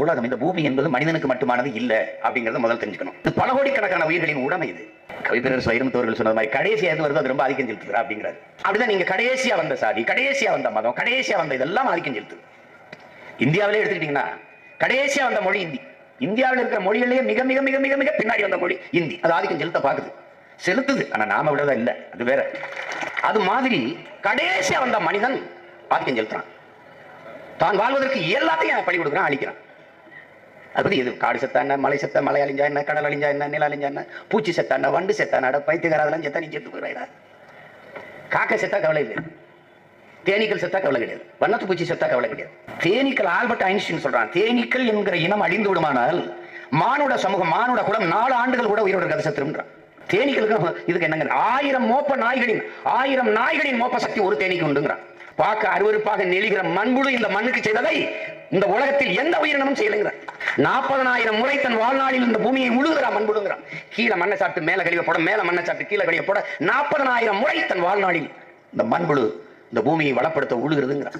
உலகம், இந்த பூமி என்பது மனிதனுக்கு மட்டுமானது இல்ல அப்படிங்கறத முதல் தெரிஞ்சுக்கணும். இது பல கோடிக்கணக்கான உயிர்களின் உடைமை. இது கவிப்பேரரசு வைரமுத்தவர்கள் சொன்ன மாதிரி கடைசியா எது வருது அது ரொம்ப ஆதிக்கம் செலுத்துகிறா அப்படிங்கிறாரு. அப்படிதான் நீங்க கடைசியா வந்த சாதி, கடைசியா வந்த மதம், கடைசியா வந்த இதெல்லாம் ஆதிக்கம் செலுத்துது. இந்தியாவிலே எடுத்துக்கிட்டீங்கன்னா கடைசியா வந்த மொழி இந்தி. இந்தியாவில் இருக்கிற மொழிகளிலேயே மிக மிக மிக மிக மிக பின்னாடி வந்த மொழி இந்தி. அது ஆதிக்கம் செலுத்த பாக்குது, செலுத்துது. ஆனா நாம விடதா இல்ல, அது வேற. அது மாதிரி கடைசியா வந்த மனிதன் ஆதிக்கம் செலுத்துறான். தான் வாழ்வதற்கு எல்லாத்தையும் பழி கொடுக்குறான், அழிக்கிறான். அது எது காடு செத்தா என்ன, மலை செத்த, மலை அழிஞ்சா என்ன, கடல் அழிஞ்சா என்ன, நில அழிஞ்சா என்ன, பூச்சி செத்தா என்ன, வண்டு செத்தா நட பைத்தியகாரெல்லாம் செத்தா நீ செத்து போயிடா. காக்கை செத்தா கவலை இல்லை, தேனீக்கள் செத்தா கவலை கிடையாது, வண்ணத்து பூச்சி செத்தா கவலை கிடையாது. தேனீக்கள் ஆல்பர்ட் ஐன்ஸ்டீன் சொல்றான், தேனீக்கள் என்கிற இனம் அழிந்து விடுமானால் மானுட சமூகம், மானுட குலம் 4 ஆண்டுகள் கூட உயிரோடு கதை செத்துருன்றான். தேனீக்களுக்கு இதுக்கு என்னங்க, 1000 நாய்களின் மோப்ப சக்தி ஒரு தேனீக்கு உண்டுங்கிறான். பார்க்க அருவருப்பாக நெளிகிற மண்புழு இந்த மண்ணுக்கு செய்ததை இந்த உலகத்தில் எந்த உயிரினமும் செய்யலைங்கிற. 40,000 முறை தன் வாழ்நாளில் இந்த பூமியை உழுகுறான் மண்புழுங்கிறான். கீழே மண்ணை சாப்பிட்டு மேல கழிவு போட, மேல மண்ணை சாப்பிட்டு கீழே கழிவு போட 40,000 முறை தன் வாழ்நாளில் இந்த மண்புழு இந்த பூமியை வளப்படுத்த உழுகிறதுங்கிறான்.